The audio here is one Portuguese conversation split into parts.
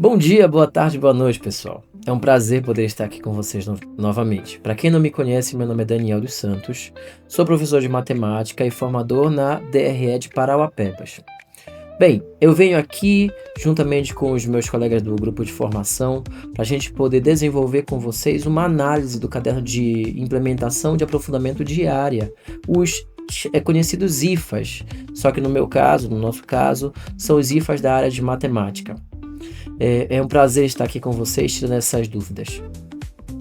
Bom dia, boa tarde, boa noite, pessoal. É um prazer poder estar aqui com vocês novamente. Para quem não me conhece, meu nome é Daniel dos Santos, sou professor de matemática e formador na DRE de Parauapebas. Bem, eu venho aqui juntamente com os meus colegas do grupo de formação para a gente poder desenvolver com vocês uma análise do caderno de implementação de aprofundamento diária, os conhecidos IFAs, só que no nosso caso, são os IFAs da área de matemática. É um prazer estar aqui com vocês tirando essas dúvidas.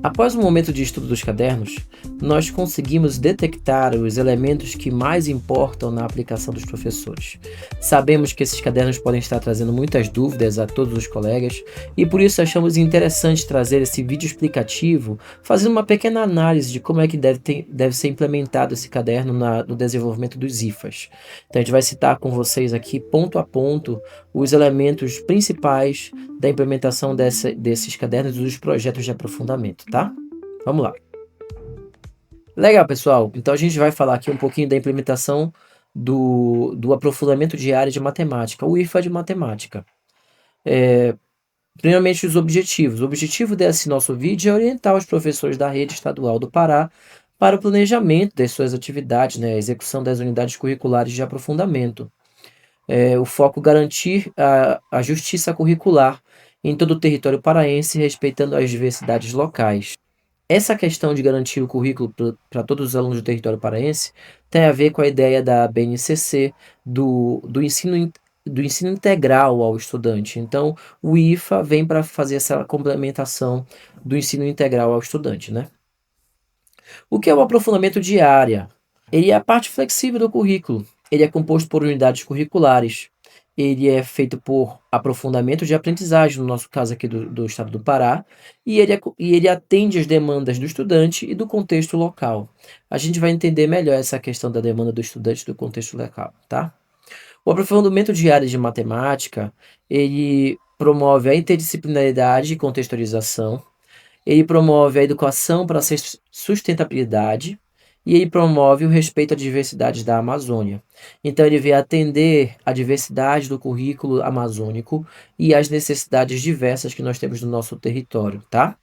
Após um momento de estudo dos cadernos, nós conseguimos detectar os elementos que mais importam na aplicação dos professores. Sabemos que esses cadernos podem estar trazendo muitas dúvidas a todos os colegas e por isso achamos interessante trazer esse vídeo explicativo, fazendo uma pequena análise de como é que deve ser implementado esse caderno no desenvolvimento dos IFAs. Então a gente vai citar com vocês aqui, ponto a ponto, os elementos principais da implementação desses cadernos e dos projetos de aprofundamento, tá? Vamos lá. Legal, pessoal. Então a gente vai falar aqui um pouquinho da implementação do aprofundamento diário de matemática, o IFA de matemática. Primeiramente, os objetivos. O objetivo desse nosso vídeo é orientar os professores da rede estadual do Pará para o planejamento das suas atividades, né, a execução das unidades curriculares de aprofundamento. O foco garantir a justiça curricular em todo o território paraense, respeitando as diversidades locais. Essa questão de garantir o currículo para todos os alunos do território paraense tem a ver com a ideia da BNCC do ensino integral ao estudante. Então, o IFA vem para fazer essa complementação do ensino integral ao estudante, né? O que é o aprofundamento de área? Ele é a parte flexível do currículo. Ele é composto por unidades curriculares. Ele é feito por aprofundamento de aprendizagem, no nosso caso aqui do estado do Pará, e ele atende às demandas do estudante e do contexto local. A gente vai entender melhor essa questão da demanda do estudante e do contexto local, tá? O aprofundamento de áreas de matemática, ele promove a interdisciplinaridade e contextualização, ele promove a educação para a sustentabilidade e ele promove o respeito à diversidade da Amazônia. Então, ele vem atender a diversidade do currículo amazônico e as necessidades diversas que nós temos no nosso território, tá?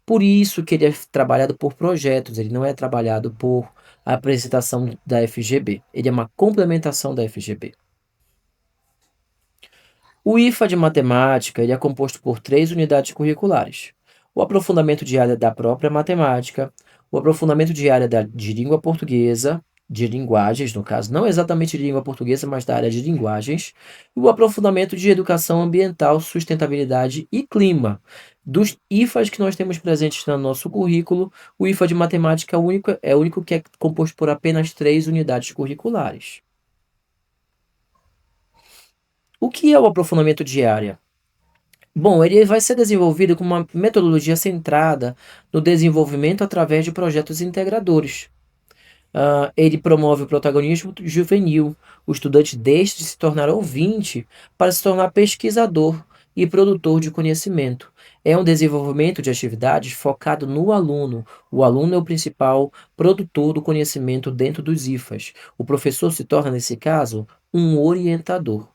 Por isso que ele é trabalhado por projetos, ele não é trabalhado por apresentação da FGB. Ele é uma complementação da FGB. O IFA de matemática ele é composto por 3 unidades curriculares: o aprofundamento de área da própria matemática, o aprofundamento de área de língua portuguesa, de linguagens, no caso, não exatamente de língua portuguesa, mas da área de linguagens, e o aprofundamento de educação ambiental, sustentabilidade e clima. Dos IFAs que nós temos presentes no nosso currículo, o IFA de matemática é o único que é composto por apenas 3 unidades curriculares. O que é o aprofundamento de área? Bom, ele vai ser desenvolvido com uma metodologia centrada no desenvolvimento através de projetos integradores. Ele promove o protagonismo juvenil. O estudante deixa de se tornar ouvinte para se tornar pesquisador e produtor de conhecimento. É um desenvolvimento de atividades focado no aluno. O aluno é o principal produtor do conhecimento dentro dos IFAs. O professor se torna, nesse caso, um orientador.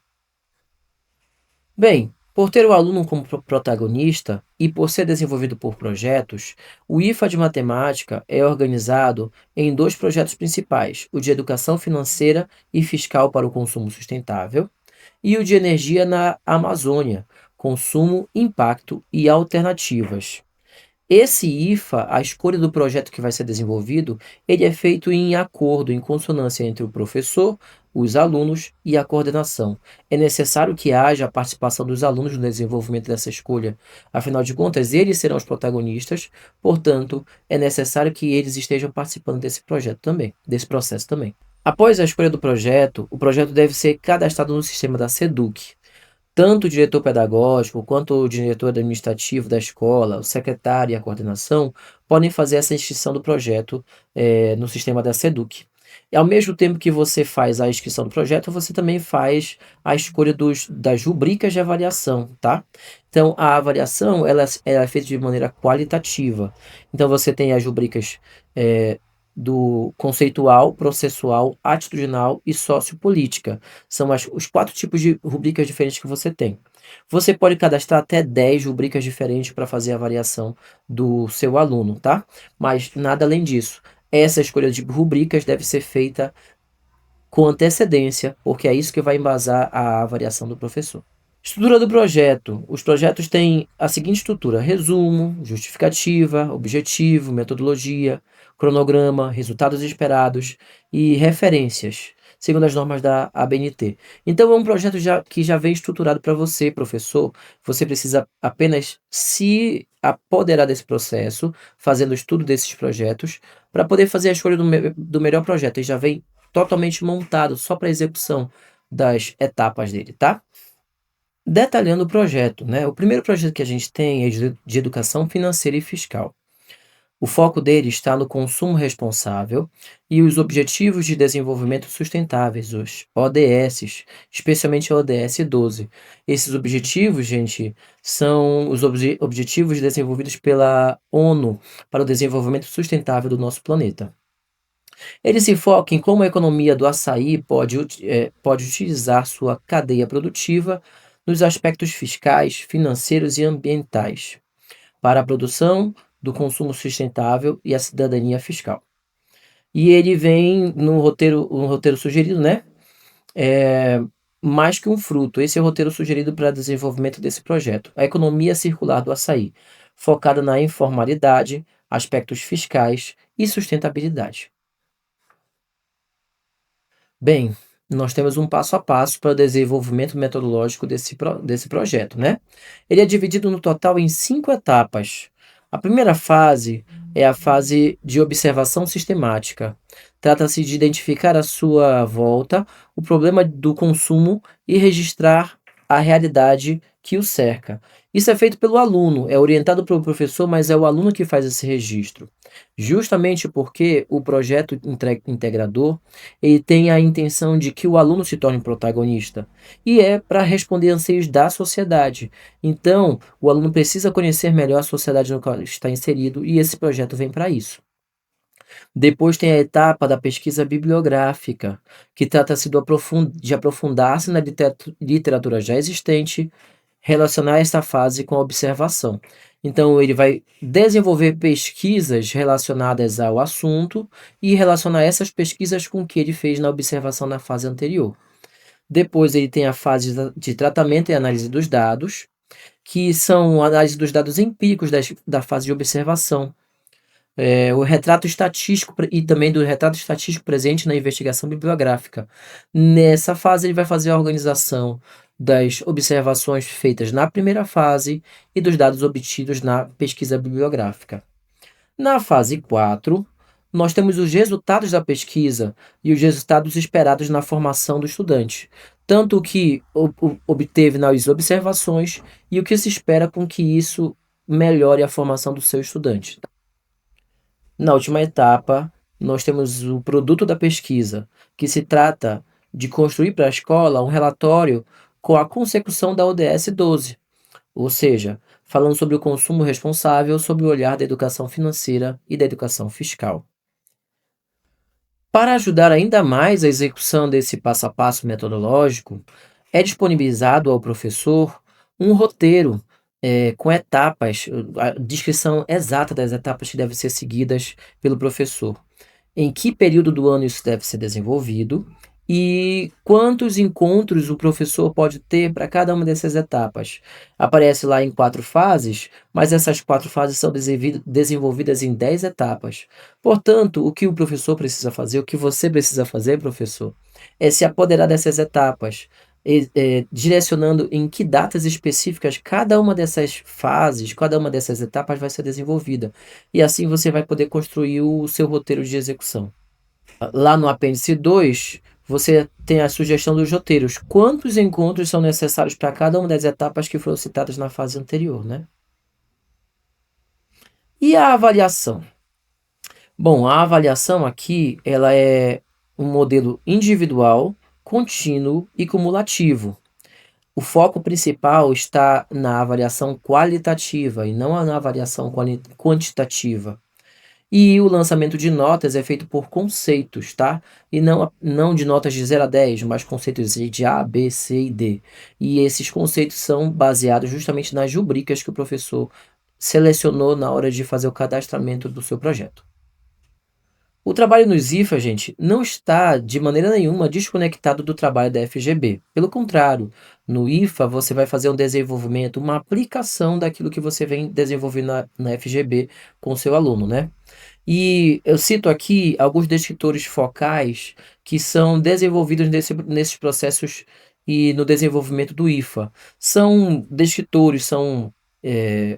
Bem, por ter o aluno como protagonista e por ser desenvolvido por projetos, o IFA de matemática é organizado em 2 projetos principais: o de educação financeira e fiscal para o consumo sustentável e o de energia na Amazônia, consumo, impacto e alternativas. Esse IFA, a escolha do projeto que vai ser desenvolvido, ele é feito em acordo, em consonância entre o professor, os alunos e a coordenação. É necessário que haja a participação dos alunos no desenvolvimento dessa escolha. Afinal de contas, eles serão os protagonistas, portanto, é necessário que eles estejam participando desse projeto também, desse processo também. Após a escolha do projeto, o projeto deve ser cadastrado no sistema da SEDUC. Tanto o diretor pedagógico quanto o diretor administrativo da escola, o secretário e a coordenação podem fazer essa inscrição do projeto no sistema da SEDUC. E ao mesmo tempo que você faz a inscrição do projeto, você também faz a escolha das rubricas de avaliação, tá? Então, a avaliação ela é feita de maneira qualitativa. Então, você tem as rubricas do conceitual, processual, atitudinal e sociopolítica. São os 4 tipos de rubricas diferentes que você tem. Você pode cadastrar até 10 rubricas diferentes para fazer a avaliação do seu aluno, tá? Mas nada além disso. Essa escolha de rubricas deve ser feita com antecedência, porque é isso que vai embasar a avaliação do professor. Estrutura do projeto. Os projetos têm a seguinte estrutura: resumo, justificativa, objetivo, metodologia, cronograma, resultados esperados e referências, segundo as normas da ABNT. Então, é um projeto que já vem estruturado para você, professor. Você precisa apenas se apoderar desse processo, fazendo o estudo desses projetos, para poder fazer a escolha do melhor projeto. Ele já vem totalmente montado só para a execução das etapas dele, tá? Detalhando o projeto, né? O primeiro projeto que a gente tem é de educação financeira e fiscal. O foco dele está no consumo responsável e os Objetivos de Desenvolvimento Sustentáveis, os ODS, especialmente o ODS 12. Esses objetivos, gente, são os objetivos desenvolvidos pela ONU para o desenvolvimento sustentável do nosso planeta. Ele se foca em como a economia do açaí pode utilizar sua cadeia produtiva nos aspectos fiscais, financeiros e ambientais para a produção do consumo sustentável e a cidadania fiscal. E ele vem no roteiro, um roteiro sugerido, né? É, mais que um fruto. Esse é o roteiro sugerido para desenvolvimento desse projeto. A economia circular do açaí, focada na informalidade, aspectos fiscais e sustentabilidade. Bem, nós temos um passo a passo para o desenvolvimento metodológico desse projeto, né? Ele é dividido no total em 5 etapas. A primeira fase é a fase de observação sistemática. Trata-se de identificar à sua volta o problema do consumo e registrar a realidade que o cerca. Isso é feito pelo aluno, é orientado pelo professor, mas é o aluno que faz esse registro. Justamente porque o projeto integrador ele tem a intenção de que o aluno se torne protagonista e é para responder anseios da sociedade. Então, o aluno precisa conhecer melhor a sociedade no qual está inserido e esse projeto vem para isso. Depois tem a etapa da pesquisa bibliográfica, que trata-se de aprofundar-se na literatura já existente, relacionar essa fase com a observação. Então, ele vai desenvolver pesquisas relacionadas ao assunto e relacionar essas pesquisas com o que ele fez na observação na fase anterior. Depois, ele tem a fase de tratamento e análise dos dados, que são análise dos dados empíricos da fase de observação. O retrato estatístico e também do retrato estatístico presente na investigação bibliográfica. Nessa fase, ele vai fazer a organização das observações feitas na primeira fase e dos dados obtidos na pesquisa bibliográfica. Na fase 4, nós temos os resultados da pesquisa e os resultados esperados na formação do estudante, tanto o que obteve nas observações e o que se espera com que isso melhore a formação do seu estudante. Na última etapa, nós temos o produto da pesquisa, que se trata de construir para a escola um relatório com a consecução da ODS 12, ou seja, falando sobre o consumo responsável sob o olhar da educação financeira e da educação fiscal. Para ajudar ainda mais a execução desse passo a passo metodológico, é disponibilizado ao professor um roteiro com etapas, a descrição exata das etapas que devem ser seguidas pelo professor. Em que período do ano isso deve ser desenvolvido e quantos encontros o professor pode ter para cada uma dessas etapas. Aparece lá em 4 fases, mas essas 4 fases são desenvolvidas em 10 etapas. Portanto, o que o professor precisa fazer, o que você precisa fazer, professor, é se apoderar dessas etapas, direcionando em que datas específicas cada uma dessas fases, cada uma dessas etapas vai ser desenvolvida. E assim você vai poder construir o seu roteiro de execução. Lá no apêndice 2, você tem a sugestão dos roteiros. Quantos encontros são necessários para cada uma das etapas que foram citadas na fase anterior, né? E a avaliação? Bom, a avaliação aqui, ela é um modelo individual, contínuo e cumulativo. O foco principal está na avaliação qualitativa e não na avaliação quantitativa. E o lançamento de notas é feito por conceitos, tá? E não de notas de 0 a 10, mas conceitos de A, B, C e D. E esses conceitos são baseados justamente nas rubricas que o professor selecionou na hora de fazer o cadastramento do seu projeto. O trabalho nos IFA, gente, não está de maneira nenhuma desconectado do trabalho da FGB. Pelo contrário, no IFA você vai fazer um desenvolvimento, uma aplicação daquilo que você vem desenvolvendo na FGB com o seu aluno, né? E eu cito aqui alguns descritores focais que são desenvolvidos nesses processos e no desenvolvimento do IFA. São descritores, são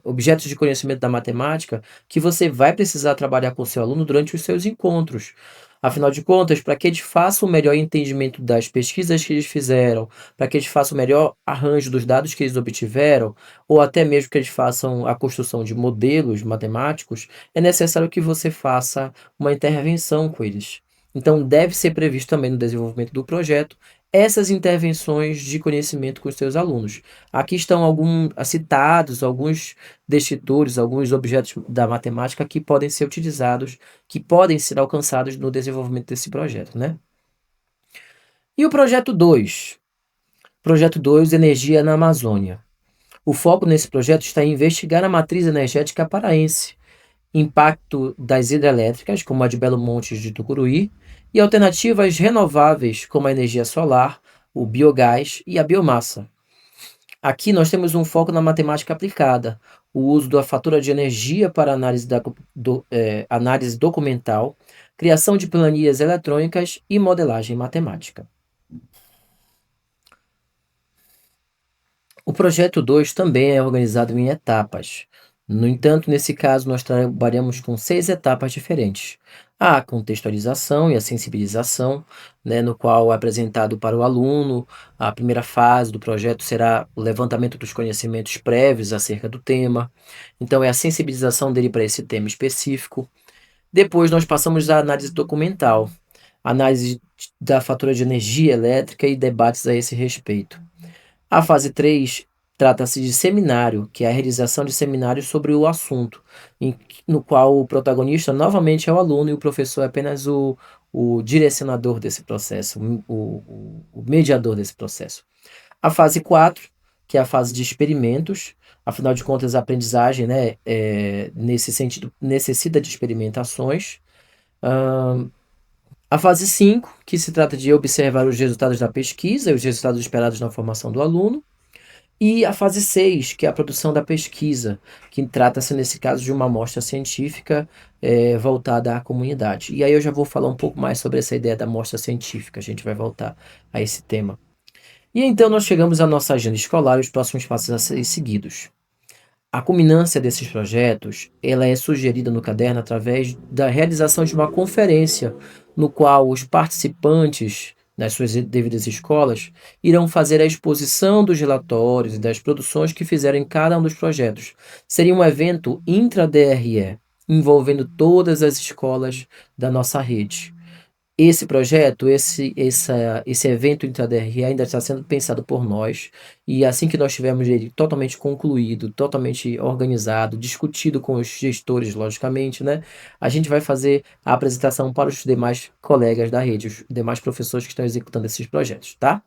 objetos de conhecimento da matemática que você vai precisar trabalhar com o seu aluno durante os seus encontros. Afinal de contas, para que eles façam o melhor entendimento das pesquisas que eles fizeram, para que eles façam o melhor arranjo dos dados que eles obtiveram, ou até mesmo que eles façam a construção de modelos matemáticos, é necessário que você faça uma intervenção com eles. Então, deve ser previsto também no desenvolvimento do projeto essas intervenções de conhecimento com os seus alunos. Aqui estão citados alguns descritores, alguns objetos da matemática que podem ser utilizados, que podem ser alcançados no desenvolvimento desse projeto, né? E o projeto 2? Projeto 2, Energia na Amazônia. O foco nesse projeto está em investigar a matriz energética paraense, impacto das hidrelétricas, como a de Belo Monte de Tucuruí, e alternativas renováveis, como a energia solar, o biogás e a biomassa. Aqui nós temos um foco na matemática aplicada, o uso da fatura de energia para análise documental, criação de planilhas eletrônicas e modelagem matemática. O projeto 2 também é organizado em etapas. No entanto, nesse caso, nós trabalhamos com 6 etapas diferentes. A contextualização e a sensibilização, né, no qual é apresentado para o aluno. A primeira fase do projeto será o levantamento dos conhecimentos prévios acerca do tema. Então, é a sensibilização dele para esse tema específico. Depois, nós passamos à análise documental, análise da fatura de energia elétrica e debates a esse respeito. A fase 3 trata-se de seminário, que é a realização de seminários sobre o assunto, no qual o protagonista novamente é o aluno e o professor é apenas o direcionador desse processo, o mediador desse processo. A fase 4, que é a fase de experimentos, afinal de contas a aprendizagem, né, nesse sentido, necessita de experimentações. A fase 5, que se trata de observar os resultados da pesquisa e os resultados esperados na formação do aluno. E a fase 6, que é a produção da pesquisa, que trata-se, nesse caso, de uma amostra científica voltada à comunidade. E aí eu já vou falar um pouco mais sobre essa ideia da amostra científica, a gente vai voltar a esse tema. E então nós chegamos à nossa agenda escolar e os próximos passos a ser seguidos. A culminância desses projetos, ela é sugerida no caderno através da realização de uma conferência, no qual os participantes, nas suas devidas escolas, irão fazer a exposição dos relatórios e das produções que fizeram em cada um dos projetos. Seria um evento intra-DRE, envolvendo todas as escolas da nossa rede. Esse projeto, esse evento intra-DRE ainda está sendo pensado por nós, e assim que nós tivermos ele totalmente concluído, totalmente organizado, discutido com os gestores, logicamente, né, a gente vai fazer a apresentação para os demais colegas da rede, os demais professores que estão executando esses projetos, tá?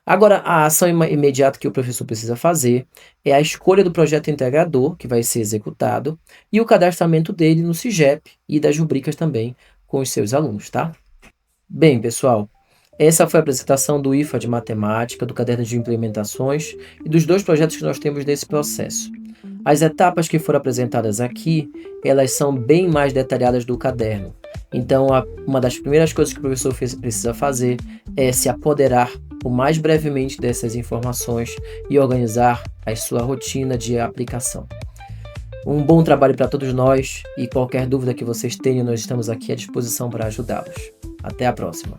Agora, a ação imediata que o professor precisa fazer é a escolha do projeto integrador, que vai ser executado, e o cadastramento dele no SIGEP e das rubricas também com os seus alunos, tá? Bem, pessoal, essa foi a apresentação do IFA de Matemática, do caderno de implementações e dos 2 projetos que nós temos nesse processo. As etapas que foram apresentadas aqui, elas são bem mais detalhadas do caderno. Então, uma das primeiras coisas que o professor precisa fazer é se apoderar o mais brevemente dessas informações e organizar a sua rotina de aplicação. Um bom trabalho para todos nós e qualquer dúvida que vocês tenham, nós estamos aqui à disposição para ajudá-los. Até a próxima!